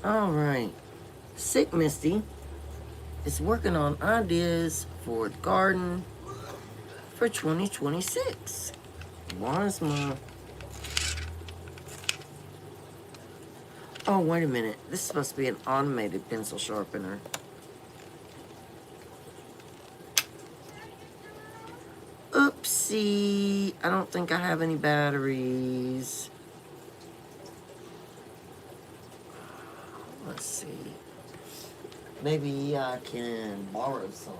All right. Sick Misty is working on ideas for the garden for 2026. Where's my... Oh, wait a minute. This is supposed to be an automated pencil sharpener. Oopsie. I don't think I have any batteries. Let's see. Maybe I can borrow some.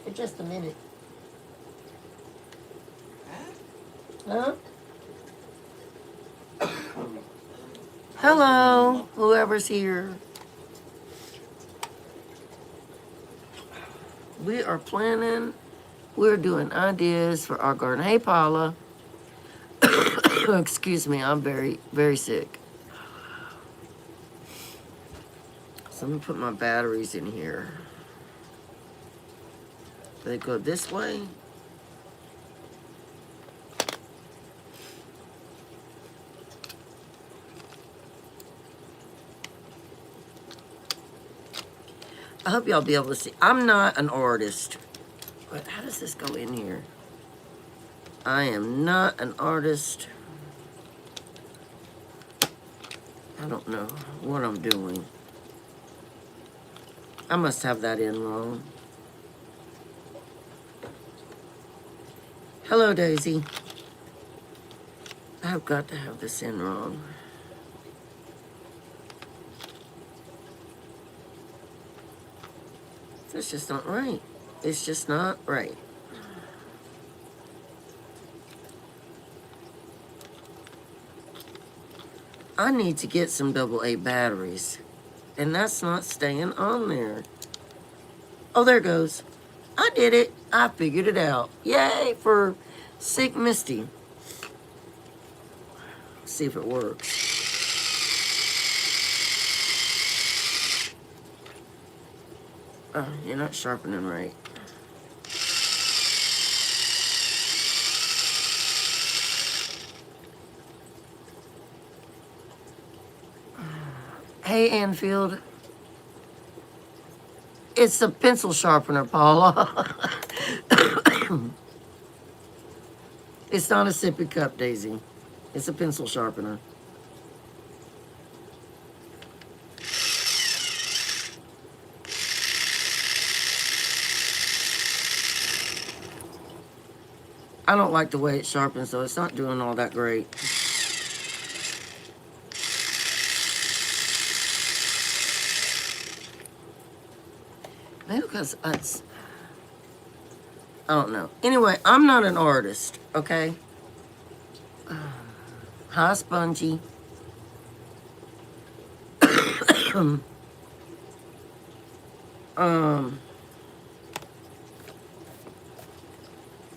For just a minute. Huh? Hello, whoever's here. We are planning, we're doing ideas for our garden. Hey, Paula. Excuse me, I'm very, very sick. So let me put my batteries in here. Do they go this way? I hope y'all be able to see. I'm not an artist. But how does this go in here? I am not an artist. I don't know what I'm doing. I must have that in wrong. Hello, Daisy. I've got to have this in wrong. That's just not right. It's just not right. I need to get some AA batteries. And that's not staying on there. Oh, there it goes. I did it. I figured it out. Yay for Sick Misty. Let's see if it works. Oh, you're not sharpening right. Hey, Anfield. It's a pencil sharpener, Paula. It's not a sippy cup, Daisy. It's a pencil sharpener. I don't like the way it sharpens, though. It's not doing all that great. Maybe because it's... I don't know. Anyway, I'm not an artist, okay? Hi, Spongy.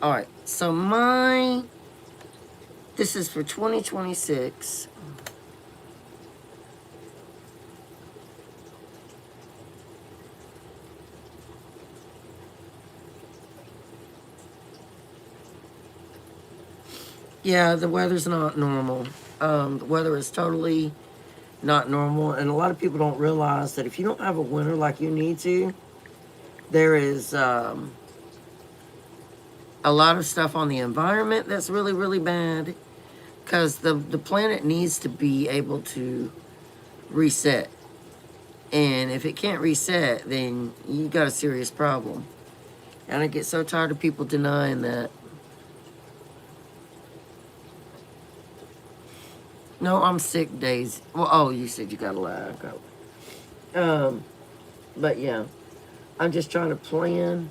All right, so this is for 2026. Yeah, the weather's not normal. The weather is totally not normal, and a lot of people don't realize that if you don't have a winter like you need to, there is a lot of stuff on the environment that's really, really bad, because the planet needs to be able to reset. And if it can't reset, then you got a serious problem. And I get so tired of people denying that. No, I'm sick days. Well, oh, you said you got a lag. But yeah, I'm just trying to plan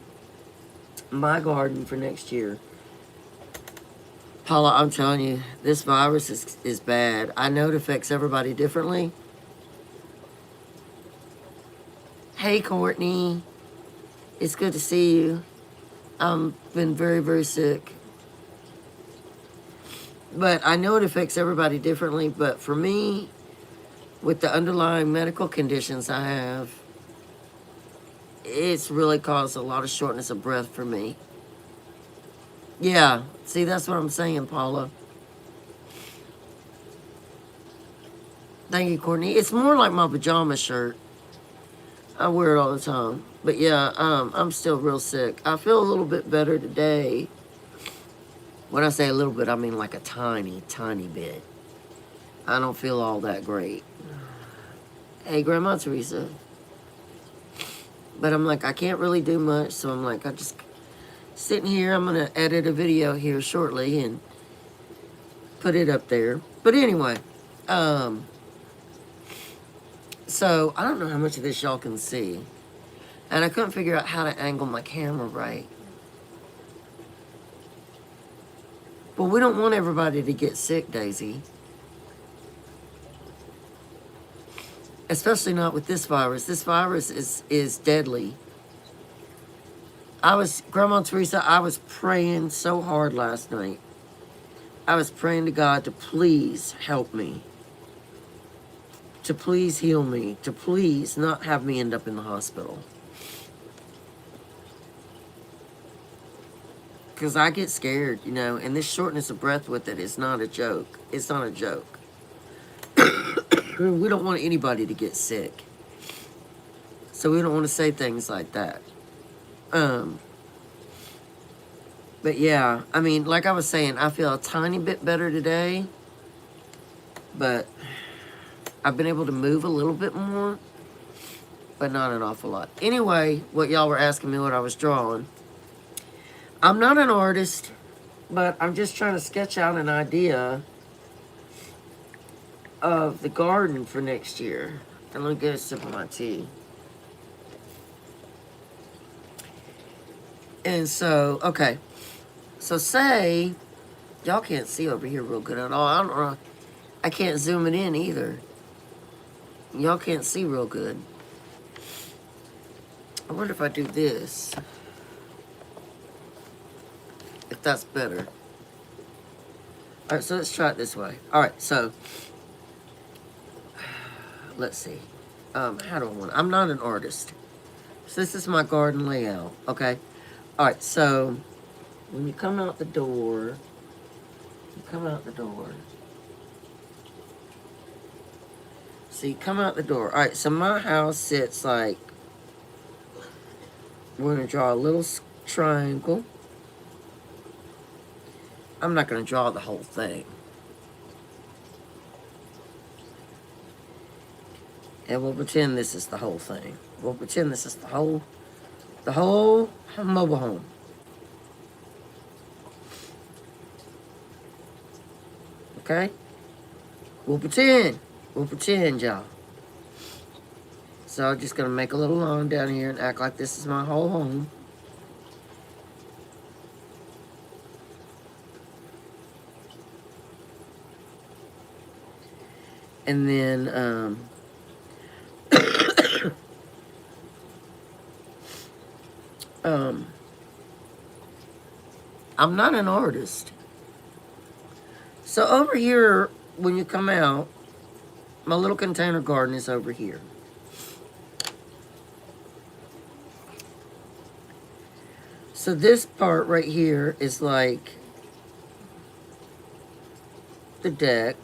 my garden for next year. Paula, I'm telling you, this virus is bad. I know it affects everybody differently. Hey, Courtney. It's good to see you. I've been very, very sick. But I know it affects everybody differently. But for me, with the underlying medical conditions I have, it's really caused a lot of shortness of breath for me. Yeah, see, that's what I'm saying, Paula. Thank you, Courtney. It's more like my pajama shirt. I wear it all the time. But yeah, I'm still real sick. I feel a little bit better today. When I say a little bit, I mean like a tiny, tiny bit. I don't feel all that great. Hey, Grandma Teresa. But I'm like, I can't really do much, so I'm like, I just sitting here. I'm gonna edit a video here shortly and put it up there. But anyway, so I don't know how much of this y'all can see, and I couldn't figure out how to angle my camera right. But we don't want everybody to get sick, Daisy. Especially not with this virus. This virus is deadly. Grandma Teresa, I was praying so hard last night. I was praying to God to please help me. To please heal me. To please not have me end up in the hospital. Because I get scared, you know, and this shortness of breath with it is not a joke. It's not a joke. We don't want anybody to get sick. So we don't want to say things like that. But yeah, I mean, like I was saying, I feel a tiny bit better today. But I've been able to move a little bit more. But not an awful lot. Anyway, what y'all were asking me what I was drawing. I'm not an artist, but I'm just trying to sketch out an idea of the garden for next year. And let me get a sip of my tea. And so, okay. So say, y'all can't see over here real good at all. I don't know. I can't zoom it in either. Y'all can't see real good. I wonder if I do this. If that's better. Alright, so let's try it this way. Alright, so let's see. How do I want it? I'm not an artist. So this is my garden layout, okay? Alright, so when you come out the door, So you come out the door. Alright, so my house sits like, we're going to draw a little triangle. I'm not going to draw the whole thing. And we'll pretend this is the whole thing. We'll pretend this is the whole mobile home. Okay? We'll pretend, y'all. So I'm just going to make a little lawn down here and act like this is my whole home. And then, I'm not an artist. So over here, when you come out, my little container garden is over here. So this part right here is like the deck.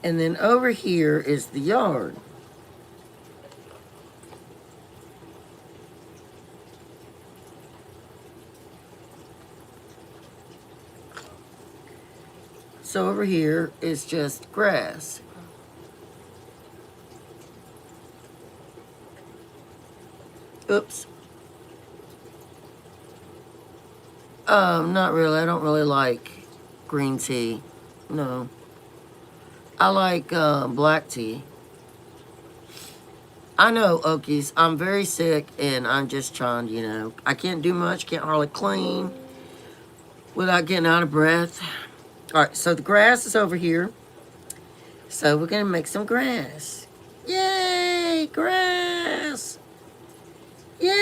And then over here is the yard. So over here is just grass. Oops. Not really. I don't really like green tea. No. I like black tea. I know, Okies, I'm very sick and I'm just trying, you know. I can't do much, can't hardly clean without getting out of breath. Alright, so the grass is over here. So we're going to make some grass. Yay! Grass! Yay!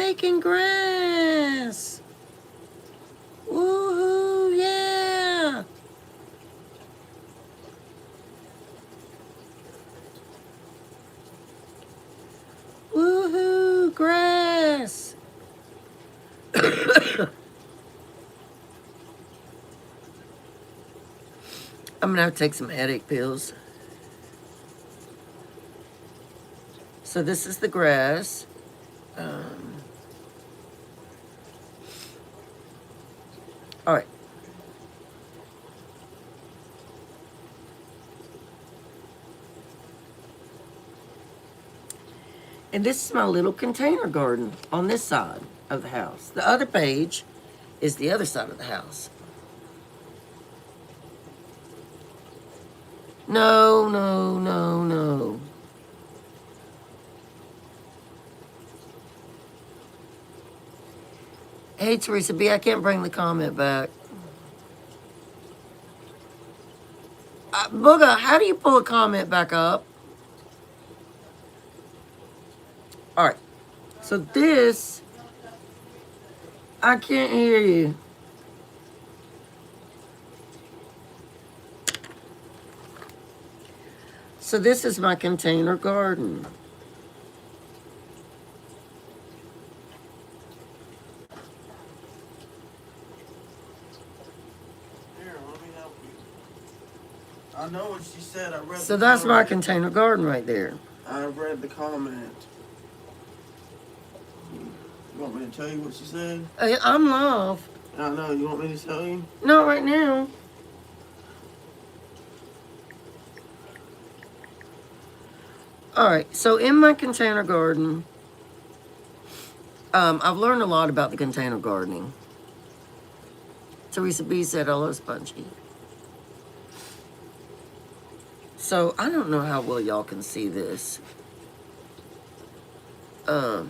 making grass. Woohoo, yeah. Woohoo, grass. I'm gonna have to take some headache pills. So this is the grass. All right. And this is my little container garden on this side of the house. The other page is the other side of the house. No, no, no, no. Hey, Teresa B, I can't bring the comment back. Booga, how do you pull a comment back up? All right. So this, I can't hear you. So this is my container garden. Here, let me help you. I know what she said. I read. So that's my container garden right there. I read the comment. You want me to tell you what she said? Hey, I'm live. I know. You want me to tell you? Not right now. All right, so in my container garden, I've learned a lot about the container gardening. Teresa B said, hello, Spongy. So I don't know how well y'all can see this. So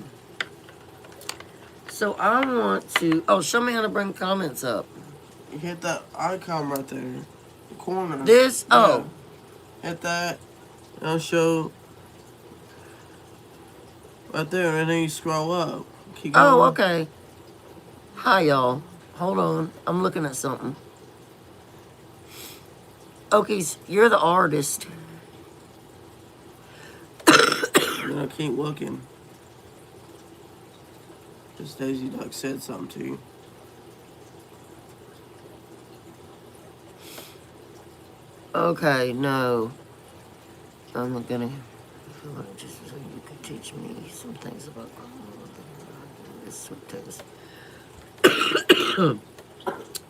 I want to, show me how to bring comments up. You hit that icon right there. The corner. This? Yeah. Oh. Hit that. And I'll show. Right there, and then you scroll up. Keep going. Oh, okay. Hi, y'all. Hold on. I'm looking at something. Okies, you're the artist. And I keep looking. Just Daisy Duck said something to you. Okay, no. I'm gonna feel like just so you could teach me some things about this text.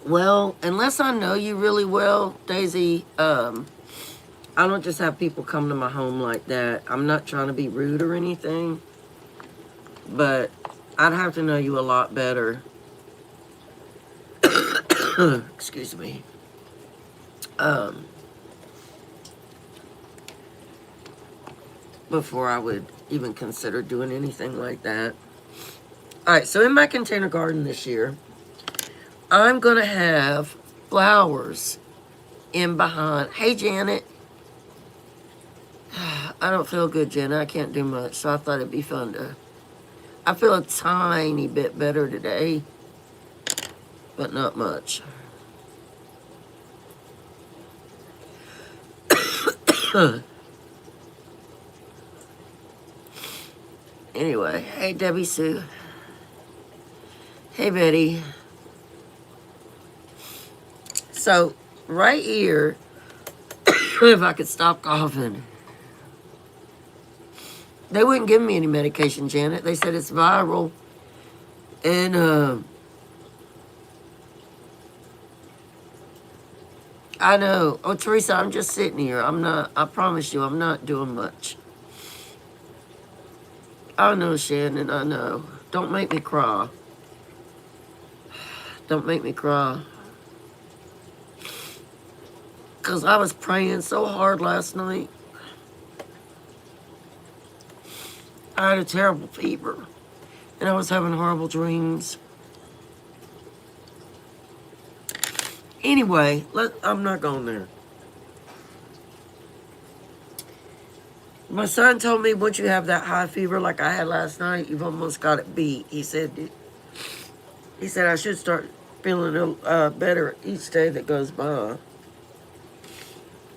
Well, unless I know you really well, Daisy, I don't just have people come to my home like that. I'm not trying to be rude or anything, but I'd have to know you a lot better. Excuse me. Before I would even consider doing anything like that. All right, so in my container garden this year, I'm gonna have flowers in behind. Hey, Janet. I don't feel good, Janet. I can't do much, so I thought it'd be fun to. I feel a tiny bit better today, but not much. Anyway, hey, Debbie Sue. Hey, Betty. So, right here, if I could stop coughing. They wouldn't give me any medication, Janet. They said it's viral. And, I know. Oh, Teresa, I'm just sitting here. I promise you, I'm not doing much. I know, Shannon, I know. Don't make me cry. Don't make me cry. Because I was praying so hard last night. I had a terrible fever. And I was having horrible dreams. Anyway, I'm not going there. My son told me once you have that high fever like I had last night, you've almost got it beat. He said I should start feeling better each day that goes by.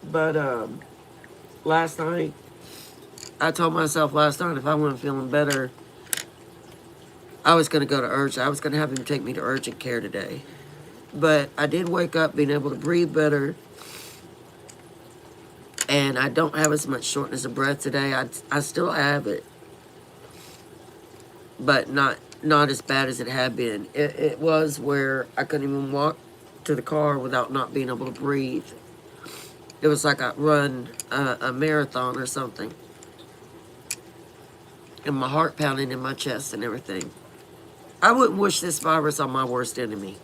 But last night, I told myself last night if I wasn't feeling better, I was going to go to urgent. I was going to have him take me to urgent care today. But I did wake up being able to breathe better. And I don't have as much shortness of breath today. I still have it. But not as bad as it had been. It was where I couldn't even walk to the car without not being able to breathe. It was like I'd run a marathon or something. And my heart pounding in my chest and everything. I wouldn't wish this virus on my worst enemy.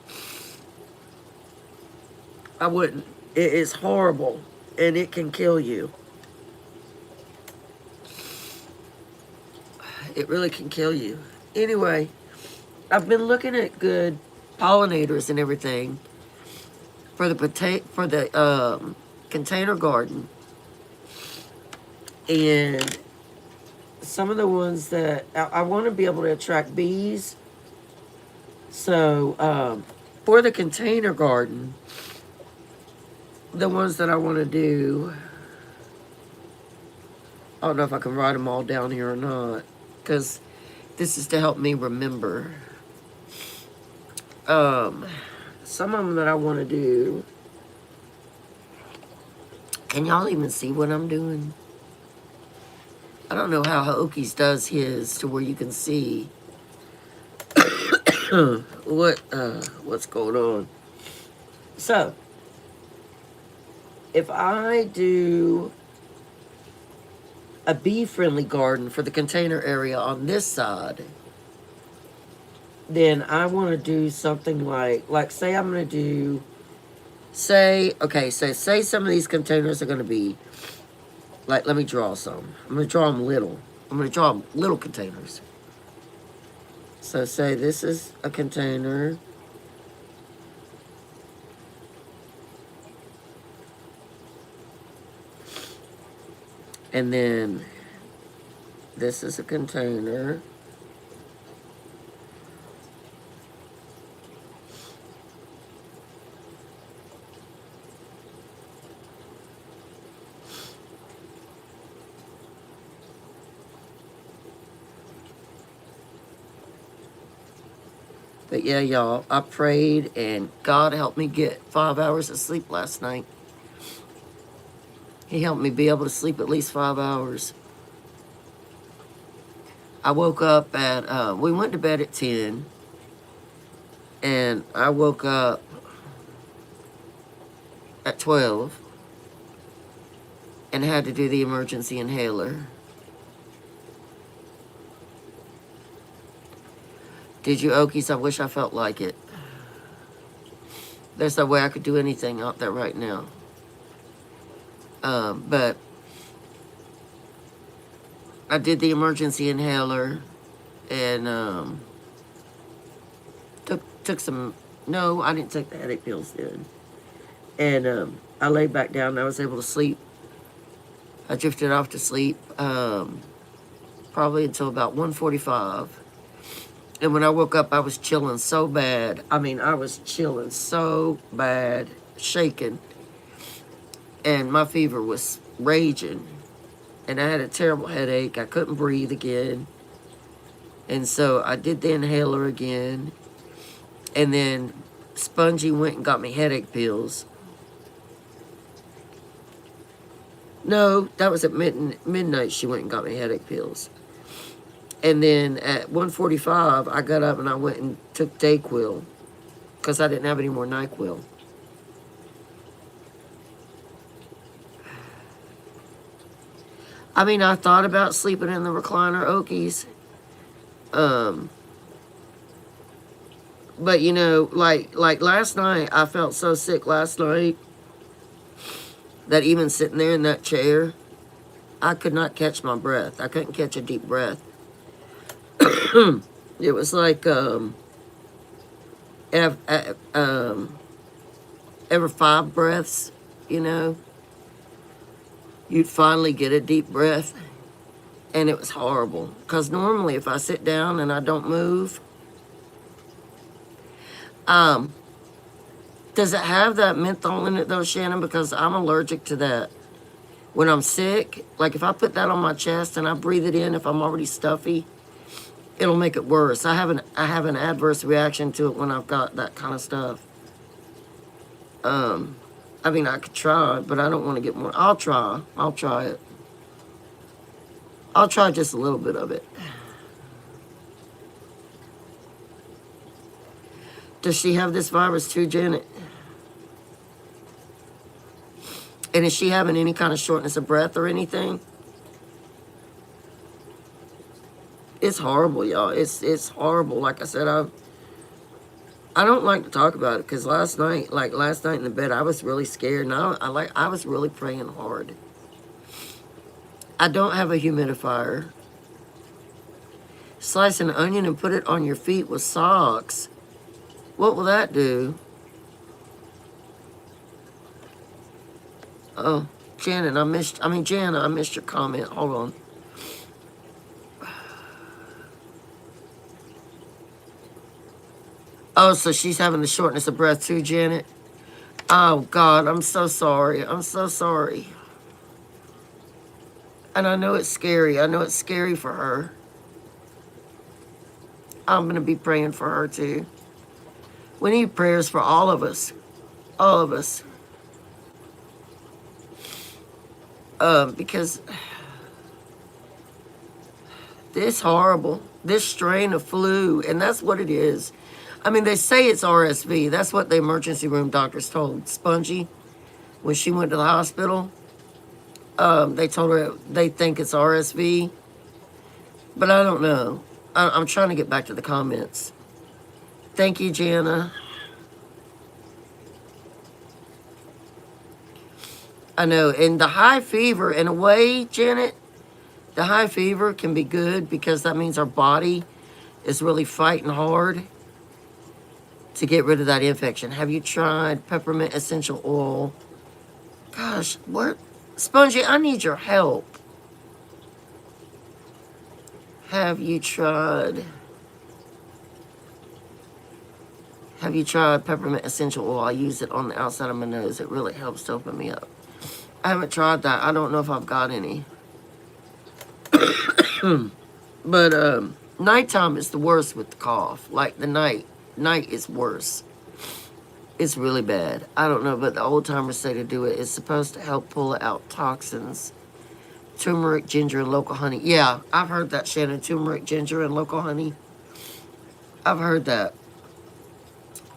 I wouldn't. It is horrible. And it can kill you. It really can kill you. Anyway, I've been looking at good pollinators and everything for the container garden. And some of the ones that I want to be able to attract bees. So for the container garden, the ones that I want to do, I don't know if I can write them all down here or not, because this is to help me remember. Some of them that I want to do. Can y'all even see what I'm doing? I don't know how Hokies does his to where you can see what's going on. So, if I do a bee-friendly garden for the container area on this side, then I want to do something like say I'm going to do, say some of these containers are going to be, like, let me draw some. I'm going to draw them little. I'm going to draw them little containers. So say this is a container. And then this is a container. But yeah, y'all, I prayed and God helped me get 5 hours of sleep last night. He helped me be able to sleep at least 5 hours. I woke up at, we went to bed at 10. And I woke up at 12. And had to do the emergency inhaler. Did you, Okies? I wish I felt like it. There's no way I could do anything out there right now. But I did the emergency inhaler and took some, no, I didn't take the headache pills then. And I laid back down and I was able to sleep. I drifted off to sleep probably until about 1:45. And when I woke up, I was chilling so bad. I mean, I was chilling so bad, shaking. And my fever was raging. And I had a terrible headache. I couldn't breathe again. And so I did the inhaler again. And then Spongy went and got me headache pills. No, that was at midnight she went and got me headache pills. And then at 1:45, I got up and I went and took Dayquil because I didn't have any more NyQuil. I mean, I thought about sleeping in the recliner, Okies. But, you know, like last night, I felt so sick last night that even sitting there in that chair, I could not catch my breath. I couldn't catch a deep breath. It was like every 5 breaths, you know, you'd finally get a deep breath. And it was horrible. Because normally if I sit down and I don't move, does it have that menthol in it though, Shannon? Because I'm allergic to that. When I'm sick, like if I put that on my chest and I breathe it in, if I'm already stuffy, it'll make it worse. I have an adverse reaction to it when I've got that kind of stuff. I mean, I could try, but I don't want to get more. I'll try it. I'll try just a little bit of it. Does she have this virus too, Janet? And is she having any kind of shortness of breath or anything? It's horrible, y'all. It's horrible. Like I said, I don't like to talk about it because last night in the bed, I was really scared, and I was really praying hard. I don't have a humidifier. Slice an onion and put it on your feet with socks. What will that do? Oh, Janet, I missed your comment. Hold on. Oh, so she's having the shortness of breath too, Janet? Oh, God, I'm so sorry. I'm so sorry. And I know it's scary. I know it's scary for her. I'm going to be praying for her too. We need prayers for all of us. All of us. Because this horrible, this strain of flu, and that's what it is. I mean, they say it's RSV. That's what the emergency room doctors told Spongy when she went to the hospital. They told her they think it's RSV, but I don't know. I'm trying to get back to the comments. Thank you, Jana. I know, and the high fever, in a way, Janet, the high fever can be good because that means our body is really fighting hard to get rid of that infection. Have you tried peppermint essential oil? Gosh, what? Spongy, I need your help. Have you tried peppermint essential oil? I use it on the outside of my nose. It really helps to open me up. I haven't tried that. I don't know if I've got any. But nighttime is the worst with the cough. Like the night is worse. It's really bad. I don't know, but the old timers say to do it. It's supposed to help pull out toxins. Turmeric, ginger, and local honey. Yeah, I've heard that, Shannon. Turmeric, ginger, and local honey. I've heard that.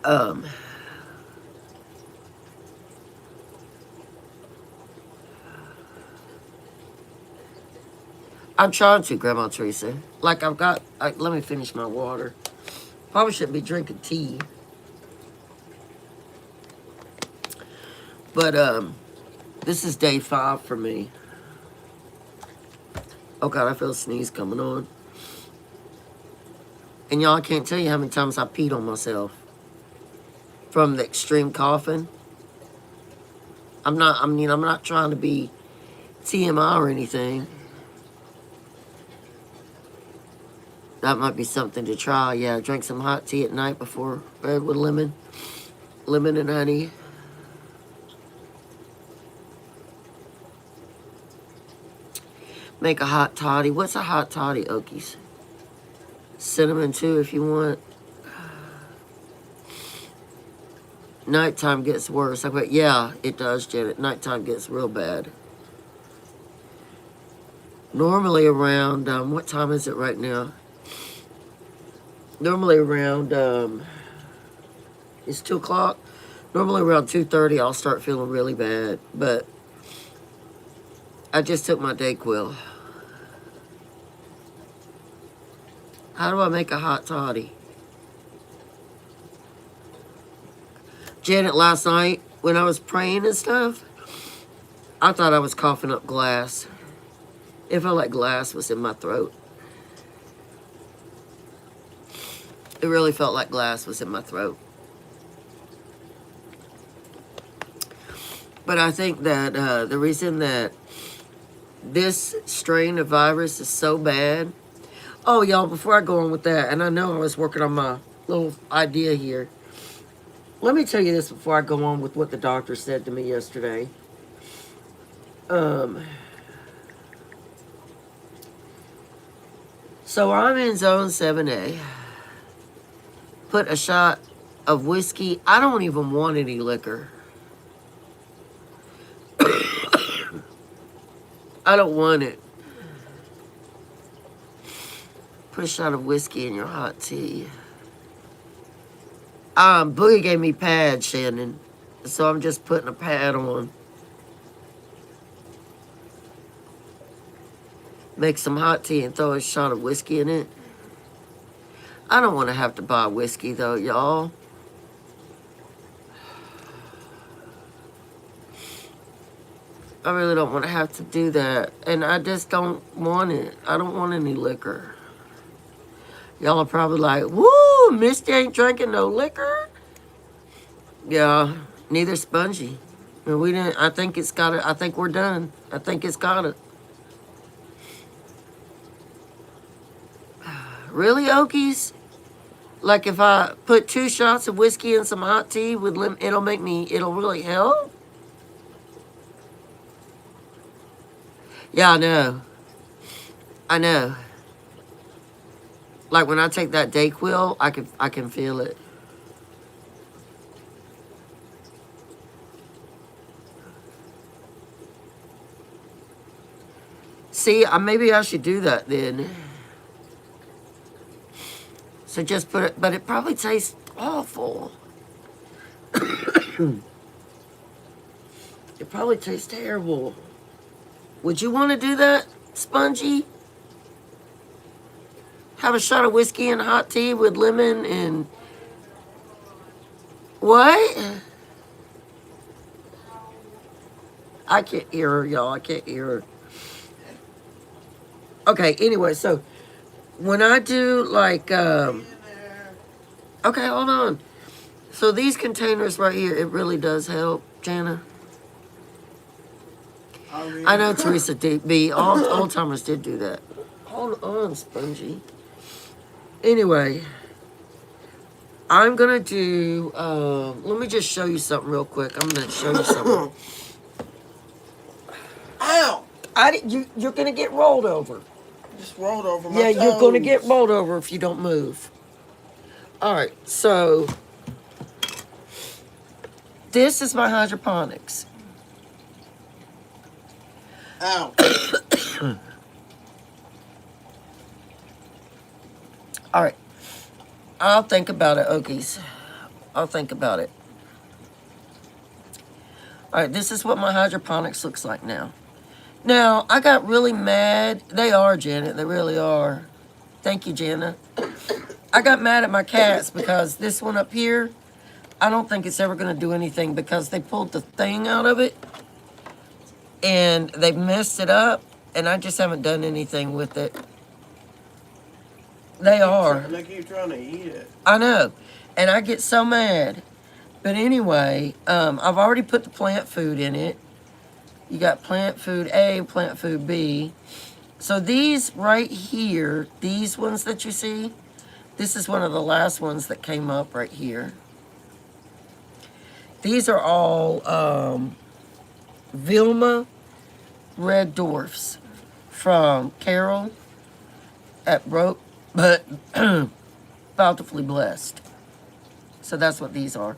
I'm trying to, Grandma Teresa. Like let me finish my water. Probably shouldn't be drinking tea. But, this is day 5 for me. Oh, God, I feel a sneeze coming on. And y'all, I can't tell you how many times I peed on myself from the extreme coughing. I'm not trying to be TMI or anything. That might be something to try. Yeah, drink some hot tea at night before bed with lemon and honey. Make a hot toddy. What's a hot toddy, Okies? Cinnamon too, if you want. Nighttime gets worse. Yeah, it does, Janet. Nighttime gets real bad. Normally around, what time is it right now? Normally around, it's 2 o'clock. Normally around 2:30, I'll start feeling really bad. But I just took my Dayquil. How do I make a hot toddy? Janet, last night when I was praying and stuff, I thought I was coughing up glass. It felt like glass was in my throat. It really felt like glass was in my throat. But I think that the reason that this strain of virus is so bad. Oh, y'all, before I go on with that, and I know I was working on my little idea here. Let me tell you this before I go on with what the doctor said to me yesterday. So I'm in zone 7A. Put a shot of whiskey. I don't even want any liquor. I don't want it. Put a shot of whiskey in your hot tea. Boogie gave me pads, Shannon. So I'm just putting a pad on. Make some hot tea and throw a shot of whiskey in it. I don't want to have to buy whiskey though, y'all. I really don't want to have to do that. And I just don't want it. I don't want any liquor. Y'all are probably like, woo, Misty ain't drinking no liquor. Yeah, neither Spongy. And we didn't, I think it's got it. I think we're done. I think it's got it. Really, Okies? Like if I put 2 shots of whiskey in some hot tea, it'll really help? Yeah, I know. Like when I take that Dayquil, I can feel it. See, maybe I should do that then. So just put it, but it probably tastes awful. It probably tastes terrible. Would you want to do that, Spongy? Have a shot of whiskey and hot tea with lemon and... What? I can't hear her, y'all. I can't hear her. Okay, anyway, so when I do like... Okay, hold on. So these containers right here, it really does help, Jana. I know Teresa B. Old timers did do that. Hold on, Spongy. Anyway, I'm gonna do. Let me just show you something real quick. I'm gonna show you something. Ow! You're gonna get rolled over. Just rolled over my Yeah, toes. you're gonna get rolled over if you don't move. All right, so this is my hydroponics. Ow. All right. I'll think about it, Okies. I'll think about it. All right, this is what my hydroponics looks like now. Now, I got really mad. They are, Janet. They really are. Thank you, Jana. I got mad at my cats because this one up here, I don't think it's ever going to do anything because they pulled the thing out of it and they messed it up, and I just haven't done anything with it. They are. They keep trying to eat it. I know. And I get so mad. But anyway, I've already put the plant food in it. You got plant food A, plant food B. So these right here, these ones that you see, this is one of the last ones that came up right here. These are all Vilma red dwarfs from Carol at Broke, but bountifully blessed. So that's what these are.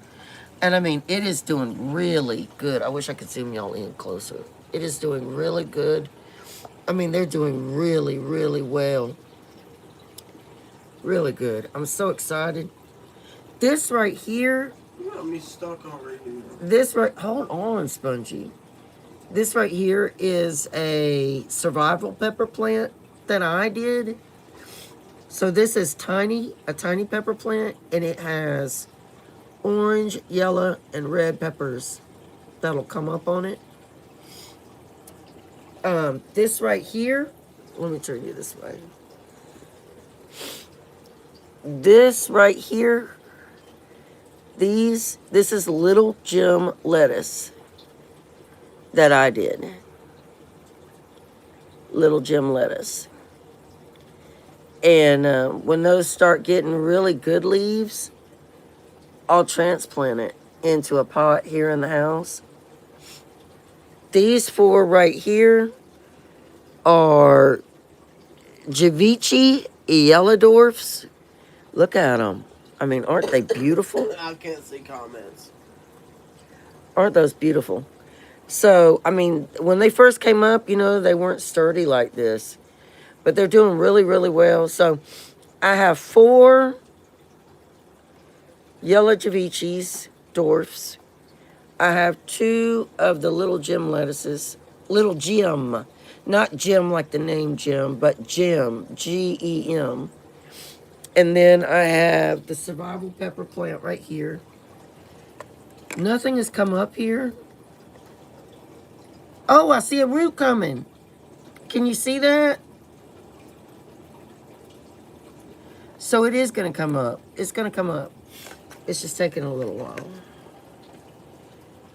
And I mean, it is doing really good. I wish I could zoom y'all in closer. It is doing really good. I mean, they're doing really, really well. Really good. I'm so excited. This right here. You got me stuck over here. This right, hold on, Spongy. This right here is a survival pepper plant that I did. So this is a tiny pepper plant, and it has orange, yellow, and red peppers that'll come up on it. This right here, let me turn you this way. This right here, this is Little Jim lettuce that I did. little gem lettuce. And when those start getting really good leaves, I'll transplant it into a pot here in the house. These 4 right here are Javici yellow dwarfs. Look at them. I mean, aren't they beautiful? I can't see comments. Aren't those beautiful? So, I mean, when they first came up, you know, they weren't sturdy like this. But they're doing really, really well. So, I have 4 yellow Javicis, dwarfs. I have 2 of the little gem lettuces. Little gem. Not gem like the name Jim, but gem. Gem. And then I have the survival pepper plant right here. Nothing has come up here. Oh, I see a root coming. Can you see that? So it is going to come up. It's going to come up. It's just taking a little while.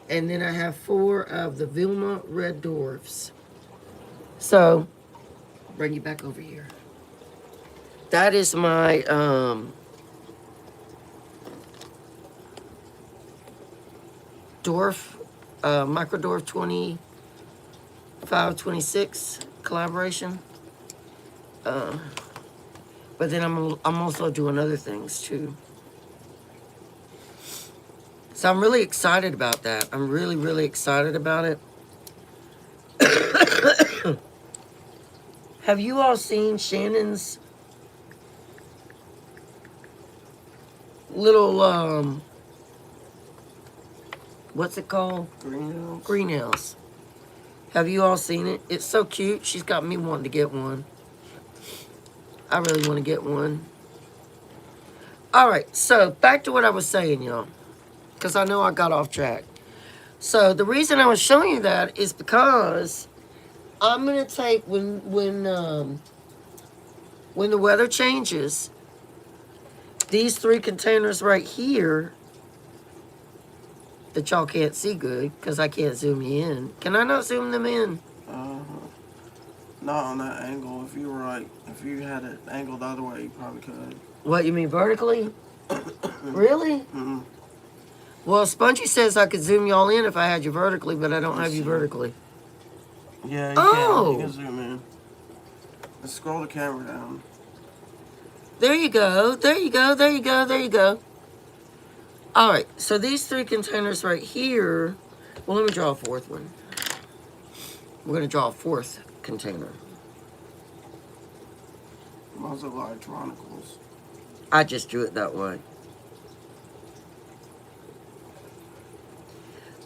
And then I have 4 of the Vilma red dwarfs. So, bring you back over here. That is my dwarf, micro dwarf 2526 collaboration. But then I'm also doing other things too. So I'm really excited about that. I'm really, really excited about it. Have you all seen Shannon's little, what's it called? Greenhouse. Greenhouse. Have you all seen it? It's so cute. She's got me wanting to get one. I really want to get one. All right, so back to what I was saying, y'all, because I know I got off track. So the reason I was showing you that is because I'm gonna take when the weather changes, these 3 containers right here that y'all can't see good because I can't zoom you in. Can I not zoom them in? Not on that angle. If you were like, if you had it angled the other way, you probably could. What, you mean vertically? Really? Mm-hmm. Well, Spongy says I could zoom y'all in if I had you vertically, but I don't have you vertically. Yeah, you Oh. can. You can zoom in. Let's scroll the camera down. There you go. There you go. There you go. There you go. All right. So these 3 containers right here. Well, let me draw a 4th one. We're going to draw a 4th container. Those are electronicals. I just drew it that way.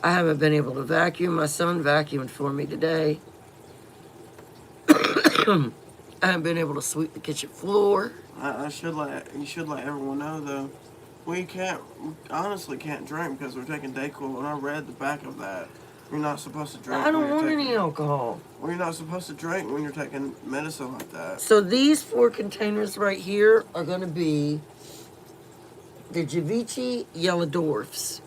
I haven't been able to vacuum. My son vacuumed for me today. I haven't been able to sweep the kitchen floor. You should let everyone know though. We honestly can't drink because we're taking Dayquil, and I read the back of that. You're not supposed to drink. I don't want any alcohol. Well, you're not supposed to drink when you're taking medicine like that. So these 4 containers right here are going to be the Javici Yellow Dwarfs.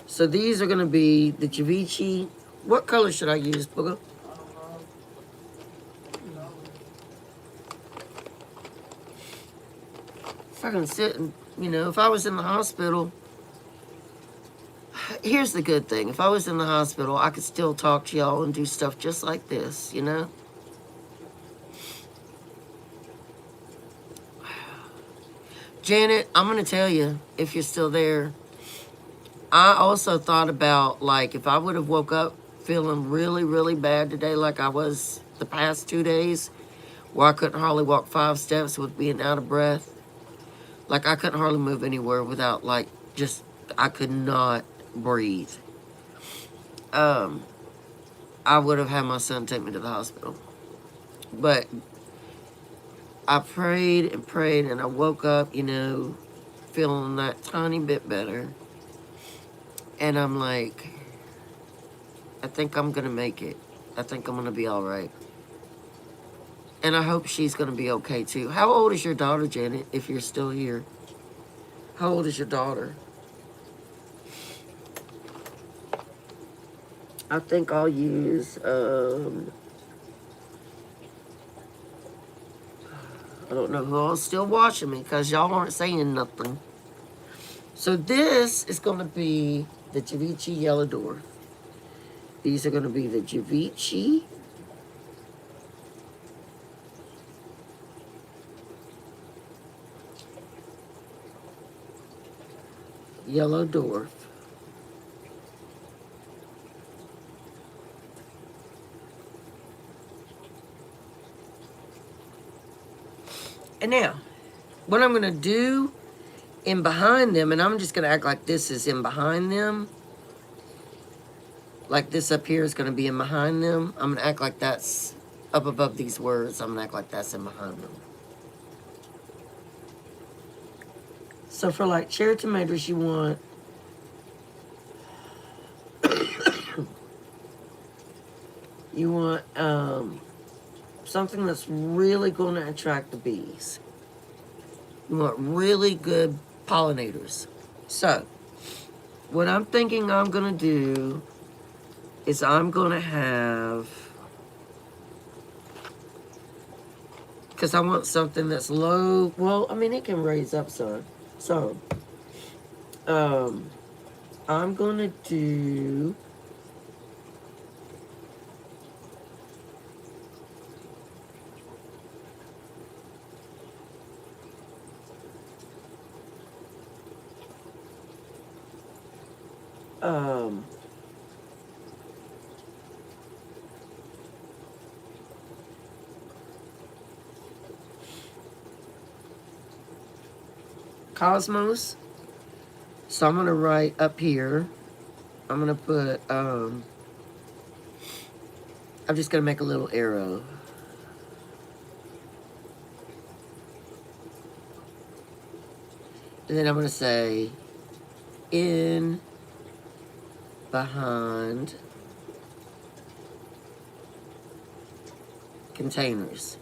So these are going to be the Javici. What color should I use, Booger? If I can sit and, you know, if I was in the hospital, here's the good thing. If I was in the hospital, I could still talk to y'all and do stuff just like this, you know? Janet, I'm going to tell you, if you're still there, I also thought about, like, if I would have woke up feeling really, really bad today like I was the past 2 days, where I couldn't hardly walk 5 steps with being out of breath. Like, I couldn't hardly move anywhere without, like, just, I could not breathe. I would have had my son take me to the hospital. But I prayed and prayed, and I woke up, you know, feeling that tiny bit better. And I'm like, I think I'm going to make it. I think I'm going to be all right. And I hope she's going to be okay, too. How old is your daughter, Janet, if you're still here? How old is your daughter? I think I'll use, I don't know who all's still watching me because y'all aren't saying nothing. So this is going to be the Javici Yellow Dwarf. These are going to be the Javici Yellow Dwarf. And now, what I'm going to do in behind them, and I'm just going to act like this is in behind them. Like this up here is going to be in behind them. I'm going to act like that's up above these words. I'm going to act like that's in behind them. So for like cherry tomatoes, you want you want something that's really going to attract the bees. You want really good pollinators. So what I'm thinking I'm going to do is I'm going to have, because I want something that's low. Well, I mean, it can raise up some. So I'm going to do Cosmos. So I'm going to write up here. I'm going to put, I'm just going to make a little arrow. And then I'm going to say, in, behind, containers.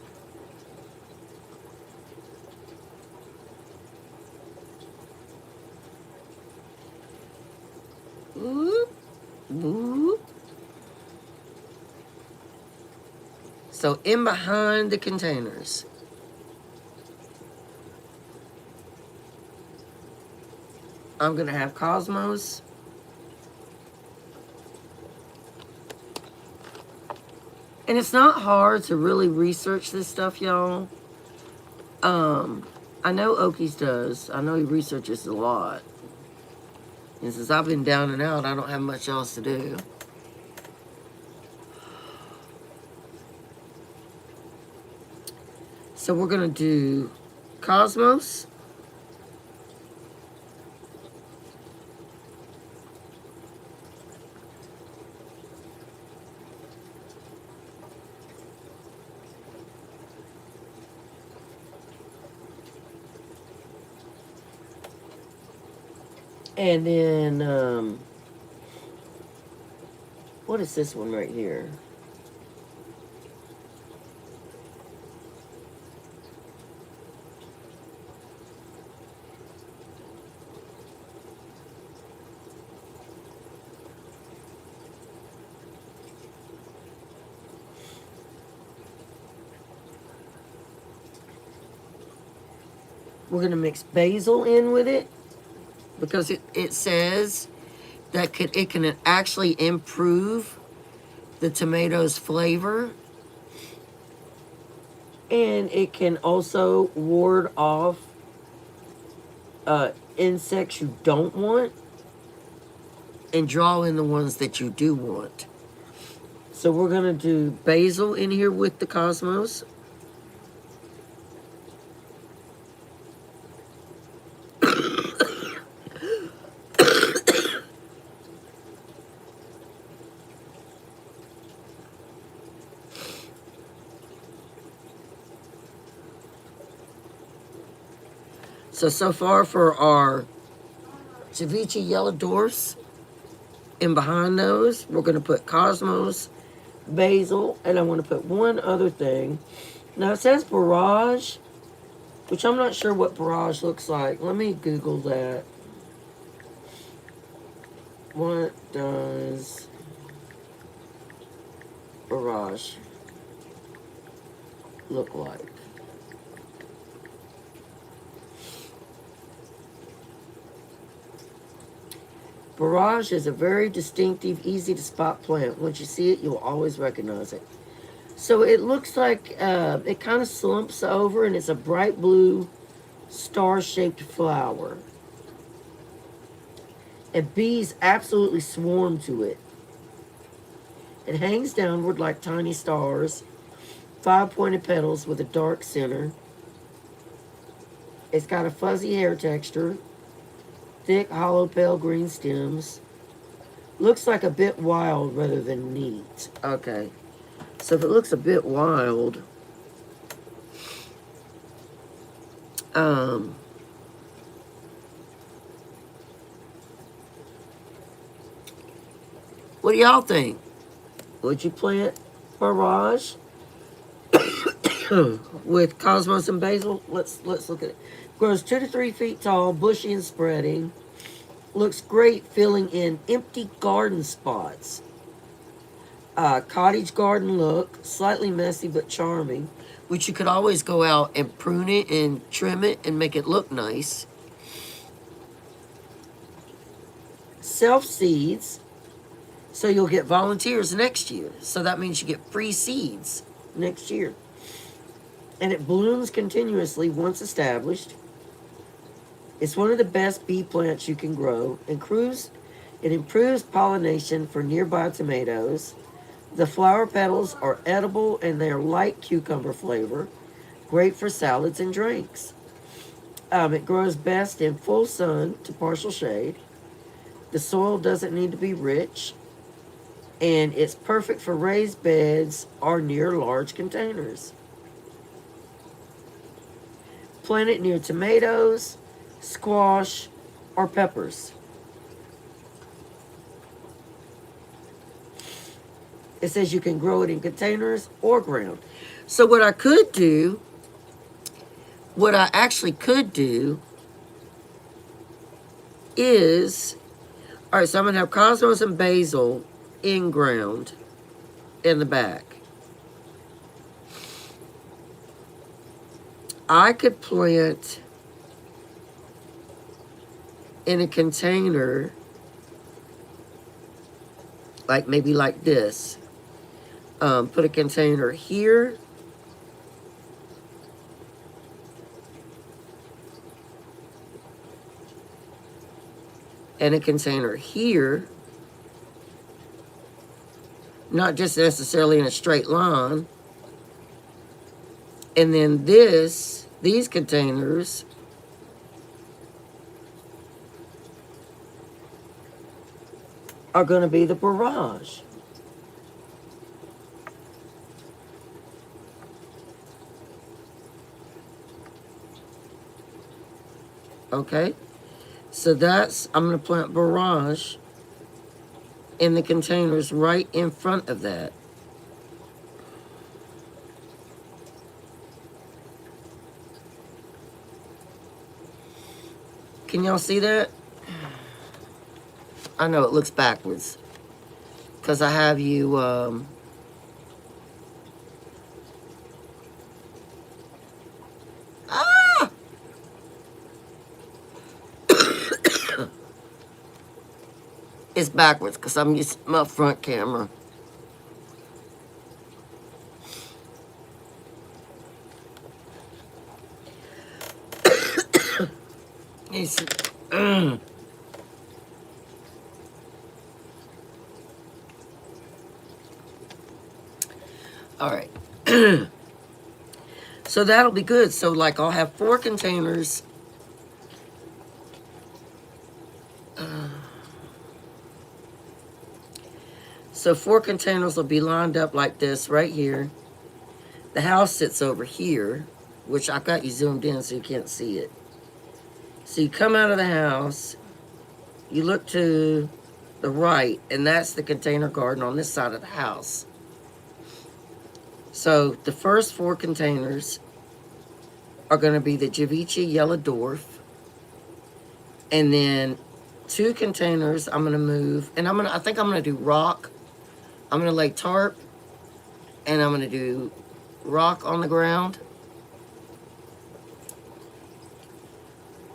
Whoop, whoop. So in behind the containers. I'm going to have Cosmos. And it's not hard to really research this stuff, y'all. I know Okies does. I know he researches a lot. And since I've been down and out, I don't have much else to do. So we're going to do Cosmos. And then, what is this one right here? We're going to mix basil in with it because it says that it can actually improve the tomato's flavor. And it can also ward off insects you don't want and draw in the ones that you do want. So we're going to do basil in here with the Cosmos. So far for our Javici Yellow Dwarfs, and behind those, we're going to put Cosmos, basil, and I want to put one other thing. Now it says barrage, which I'm not sure what barrage looks like. Let me Google that. What does barrage look like? Barrage is a very distinctive, easy to spot plant. Once you see it, you'll always recognize it. So it looks like it kind of slumps over, and it's a bright blue star-shaped flower. And bees absolutely swarm to it. It hangs downward like tiny stars, 5-pointed petals with a dark center. It's got a fuzzy hair texture, thick, hollow, pale green stems. Looks like a bit wild rather than neat. Okay. So if it looks a bit wild, what do y'all think? Would you plant Barrage with cosmos and basil? Let's look at it. Grows 2 to 3 feet tall, bushy and spreading. Looks great filling in empty garden spots. Cottage garden look, slightly messy but charming, which you could always go out and prune it and trim it and make it look nice. Self-seeds, so you'll get volunteers next year. So that means you get free seeds next year. And it blooms continuously once established. It's one of the best bee plants you can grow. It improves pollination for nearby tomatoes. The flower petals are edible and they are light cucumber flavor. Great for salads and drinks. It grows best in full sun to partial shade. The soil doesn't need to be rich. And it's perfect for raised beds or near large containers. Plant it near tomatoes, squash, or peppers. It says you can grow it in containers or ground. So what I actually could do is, all right, so I'm going to have cosmos and basil in ground in the back. I could plant in a container, like maybe like this. Put a container here. And a container here. Not just necessarily in a straight line. And then these containers are going to be the Barrage. Okay, so I'm going to plant Barrage in the containers right in front of that. Can y'all see that? I know it looks backwards because I have you it's backwards because I'm using my front camera. All right. So that'll be good. So like I'll have 4 containers. So 4 containers will be lined up like this right here. The house sits over here, which I got you zoomed in so you can't see it. So you come out of the house, you look to the right, and that's the container garden on this side of the house. So the first 4 containers are going to be the Javicia Yellow Dwarf. And then 2 containers I'm going to move, and I think I'm going to do rock. I'm going to lay tarp, and I'm going to do rock on the ground.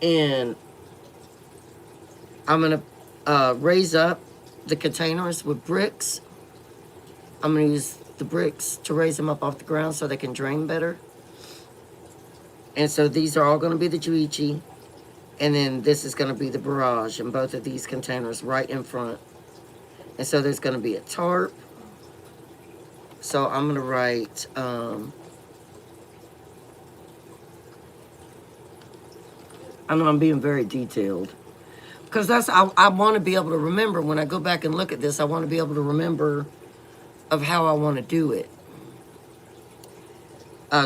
And I'm going to raise up the containers with bricks. I'm going to use the bricks to raise them up off the ground so they can drain better. And so these are all going to be the Juichi. And then this is going to be the barrage in both of these containers right in front. And so there's going to be a tarp. So I'm going to write, I know I'm being very detailed. Because I want to be able to remember when I go back and look at this, I want to be able to remember of how I want to do it.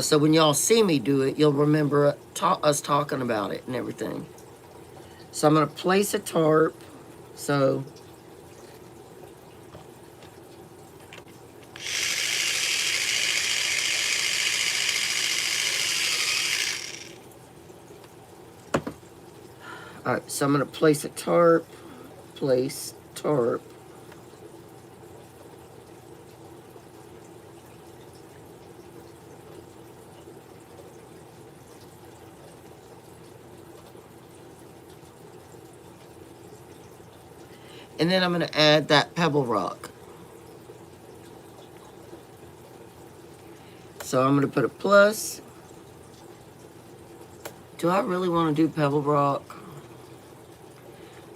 So when y'all see me do it, you'll remember us talking about it and everything. So I'm going to place a tarp. So all right, so I'm going to place a tarp, place tarp. And then I'm going to add that pebble rock. So I'm going to put a plus. Do I really want to do pebble rock?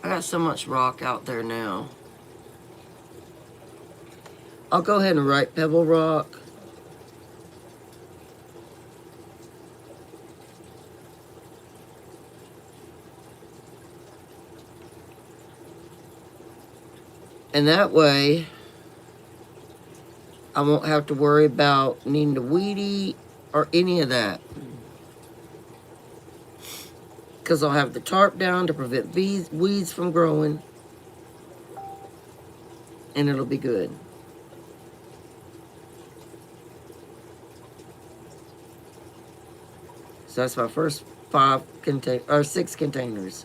I got so much rock out there now. I'll go ahead and write pebble rock. And that way, I won't have to worry about needing to weed eat or any of that. Because I'll have the tarp down to prevent weeds from growing. And it'll be good. So that's my first 6 containers.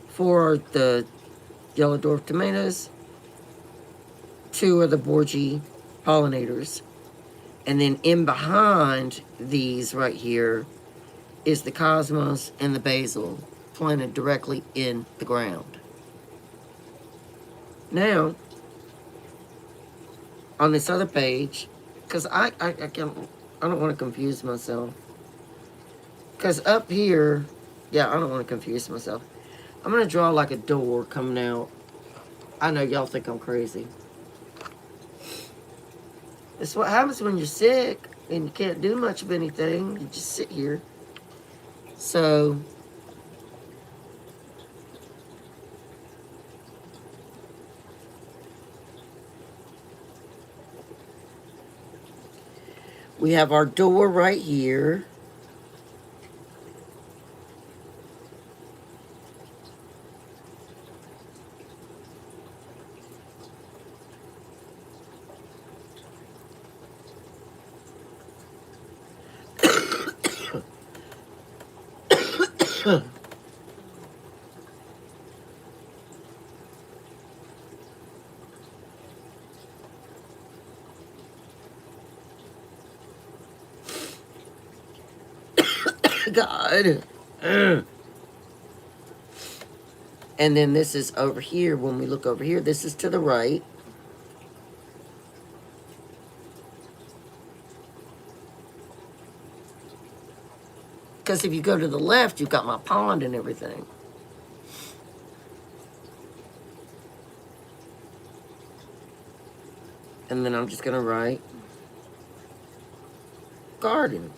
4 are the yellow dwarf tomatoes. 2 are the Borgie pollinators. And then in behind these right here is the cosmos and the basil planted directly in the ground. Now, on this other page, because I don't want to confuse myself. Because up here, yeah, I don't want to confuse myself. I'm going to draw like a door coming out. I know y'all think I'm crazy. That's what happens when you're sick and you can't do much of anything. You just sit here. So, we have our door right here. God. And then this is over here. When we look over here, this is to the right. Because if you go to the left, you've got my pond and everything. And then I'm just going to write garden.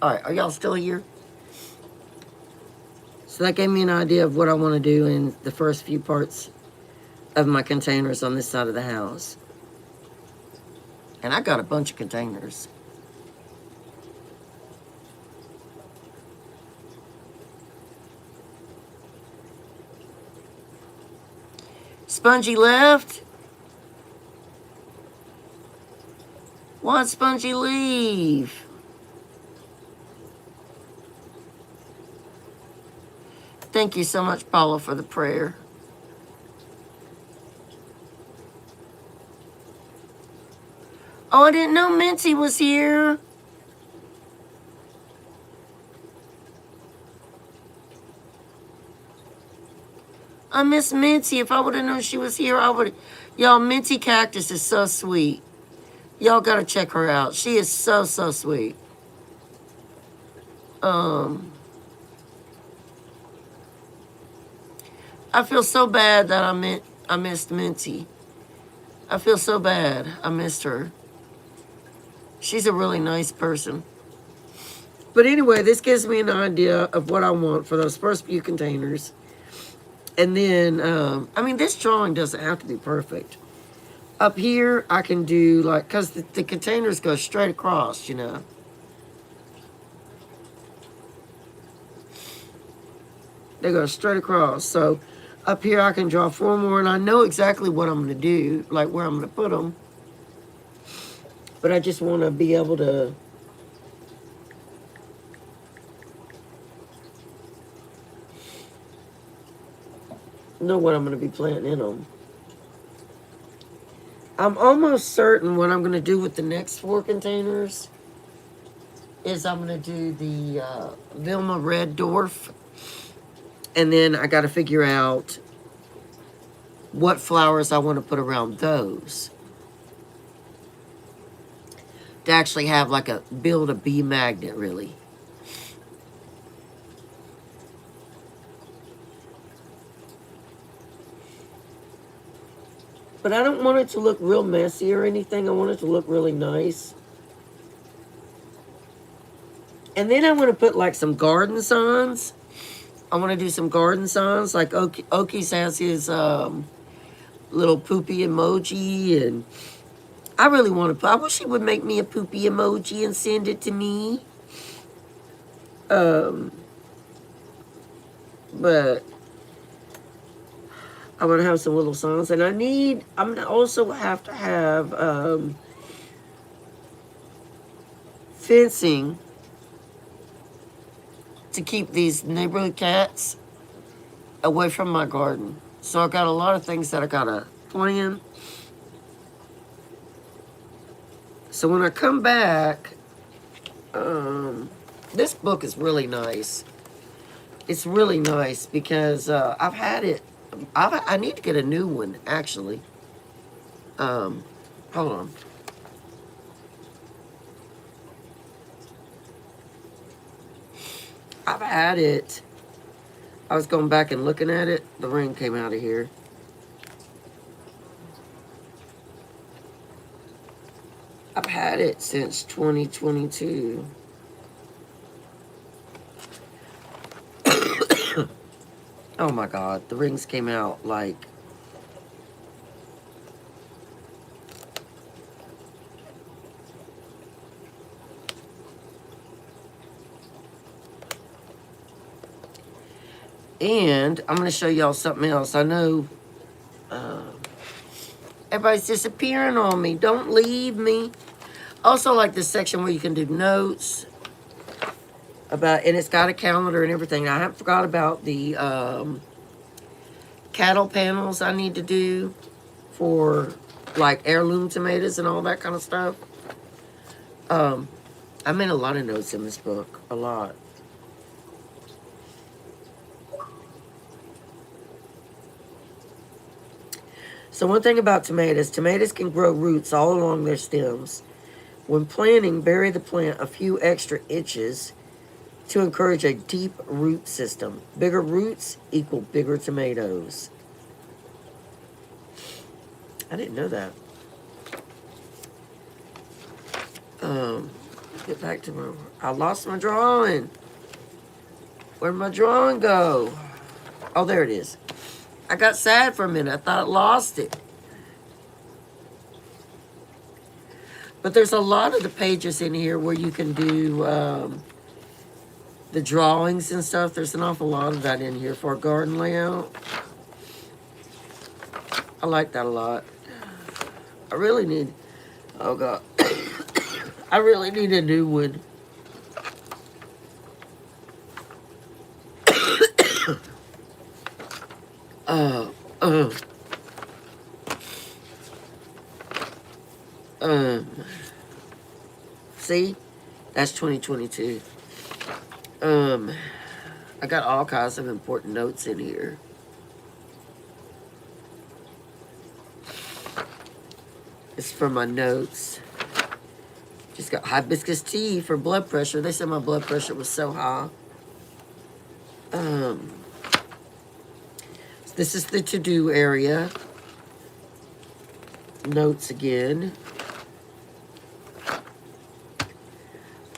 All right, are y'all still here? So that gave me an idea of what I want to do in the first few parts of my containers on this side of the house. And I got a bunch of containers. Spongy left? Why'd Spongy leave? Thank you so much, Paula, for the prayer. Oh, I didn't know Minty was here. I miss Minty. If I would have known she was here, I would. Y'all, Minty Cactus is so sweet. Y'all gotta check her out. She is so sweet. I feel so bad that I missed Minty. I feel so bad. I missed her. She's a really nice person. But anyway, this gives me an idea of what I want for those first few containers. And then, I mean, this drawing doesn't have to be perfect. Up here, I can do like, because the containers go straight across, you know. They go straight across. So up here, I can draw 4 more, and I know exactly what I'm going to do, like where I'm going to put them. But I just want to be able to know what I'm going to be planting in them. I'm almost certain what I'm going to do with the next 4 containers is I'm going to do the Vilma Red Dwarf. And then I got to figure out what flowers I want to put around those. To actually have like build a bee magnet, really. But I don't want it to look real messy or anything. I want it to look really nice. And then I want to put like some garden signs. I want to do some garden signs. Like Okies has his little poopy emoji. And I really want to put, I wish he would make me a poopy emoji and send it to me. But I want to have some little signs. And I'm going to also have to have fencing to keep these neighborhood cats away from my garden. So I got a lot of things that I got to plan. So when I come back, this book is really nice. It's really nice because I've had it. I need to get a new one, actually. Hold on. I've had it. I was going back and looking at it. The ring came out of here. I've had it since 2022. Oh my God, the rings came out like... And I'm going to show y'all something else. I know everybody's disappearing on me. Don't leave me. Also like this section where you can do notes about, and it's got a calendar and everything. I haven't forgot about the cattle panels I need to do for like heirloom tomatoes and all that kind of stuff. I made a lot of notes in this book. A lot. So one thing about tomatoes can grow roots all along their stems. When planting, bury the plant a few extra inches to encourage a deep root system. Bigger roots equal bigger tomatoes. I didn't know that. Get back to my... I lost my drawing. Where'd my drawing go? Oh, there it is. I got sad for a minute. I thought I lost it. But there's a lot of the pages in here where you can do the drawings and stuff. There's an awful lot of that in here for a garden layout. I like that a lot. I really need... Oh, God. I really need a new one. Uh, uh, um, see, that's 2022. I got all kinds of important notes in here. It's for my notes. Just got hibiscus tea for blood pressure. They said my blood pressure was so high. This is the to-do area. Notes again.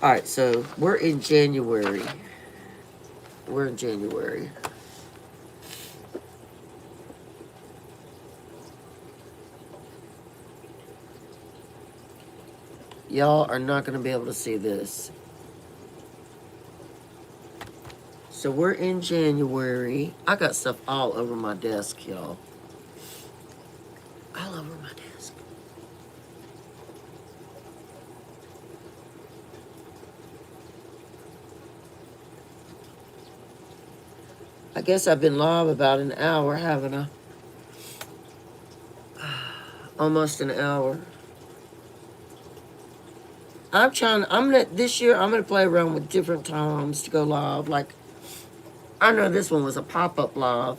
All right, so we're in January. We're in January. Y'all are not going to be able to see this. So we're in January. I got stuff all over my desk, y'all. All over my desk. I guess I've been live about an hour, haven't I? Almost an hour. This year, I'm gonna play around with different times to go live. Like, I know this one was a pop-up live.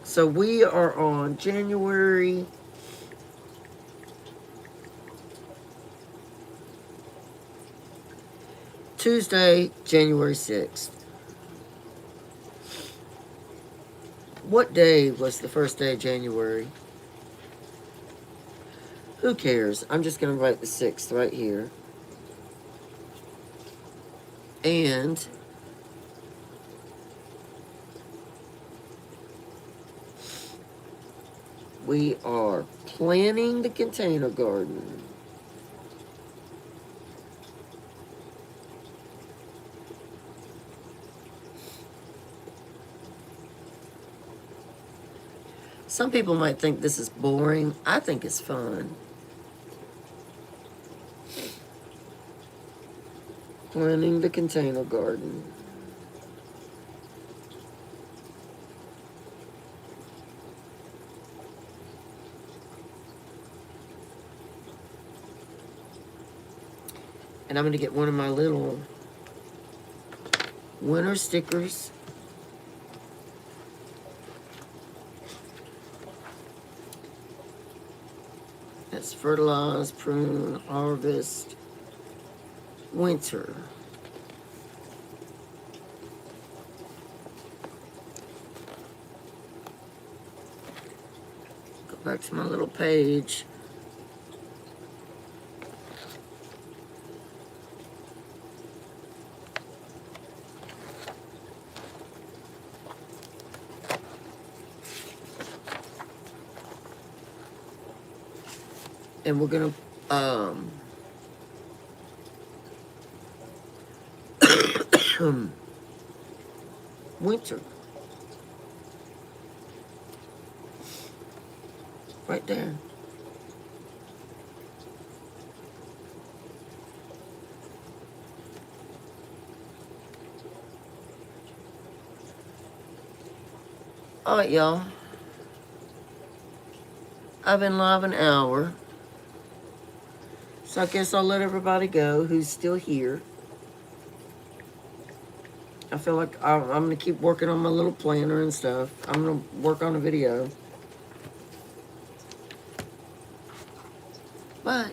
So we are on January. Tuesday, January 6th. What day was the first day of January? Who cares? I'm just going to write the 6th right here. And we are planning the container garden. Some people might think this is boring. I think it's fun. Planning the container garden. And I'm going to get one of my little winter stickers. That's fertilize, prune, harvest, winter. Go back to my little page. And we're gonna winter. Right there. Alright, y'all. I've been live an hour. So I guess I'll let everybody go who's still here. I feel like I'm going to keep working on my little planner and stuff. I'm going to work on a video. But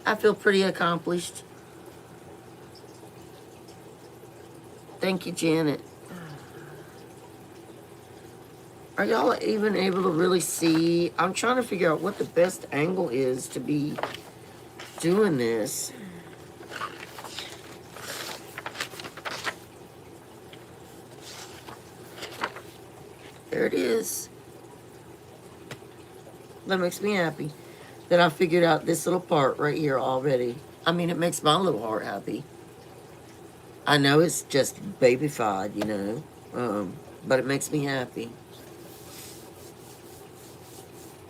I feel pretty accomplished. Thank you, Janet. Are y'all even able to really see? I'm trying to figure out what the best angle is to be doing this. There it is. That makes me happy that I figured out this little part right here already. I mean, it makes my little heart happy. I know it's just babyfied, you know, but it makes me happy.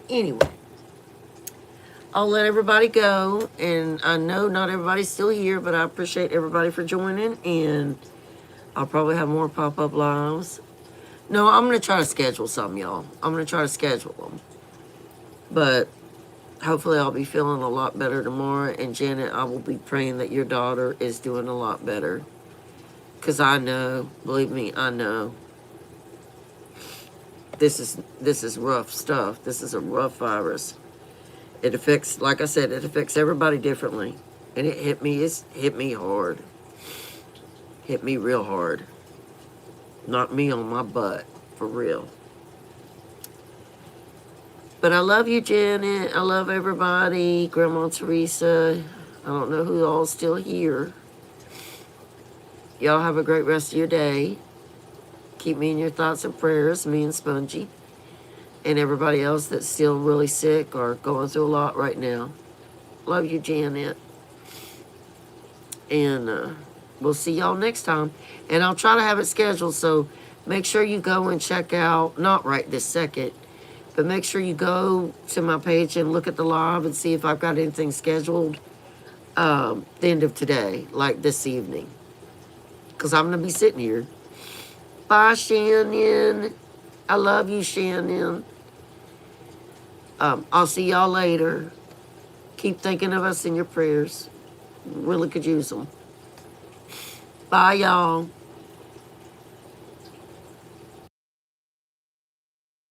Anyway, I'll let everybody go, and I know not everybody's still here, but I appreciate everybody for joining, and I'll probably have more pop-up lives. No, I'm going to try to schedule some, y'all. I'm going to try to schedule them. But hopefully I'll be feeling a lot better tomorrow. And Janet, I will be praying that your daughter is doing a lot better. Because I know, believe me, I know. This is rough stuff. This is a rough virus. It affects, like I said, it affects everybody differently. And it's hit me hard. Hit me real hard. Knocked me on my butt, for real. But I love you, Janet. I love everybody. Grandma Teresa. I don't know who all's still here. Y'all have a great rest of your day. Keep me in your thoughts and prayers, me and Spongy. And everybody else that's still really sick or going through a lot right now. Love you, Janet. And we'll see y'all next time. And I'll try to have it scheduled, so make sure you go and check out, not right this second, but make sure you go to my page and look at the live and see if I've got anything scheduled the end of today, like this evening. Because I'm going to be sitting here. Bye, Shannon. I love you, Shannon. I'll see y'all later. Keep thinking of us in your prayers. Really could use them. Bye, y'all.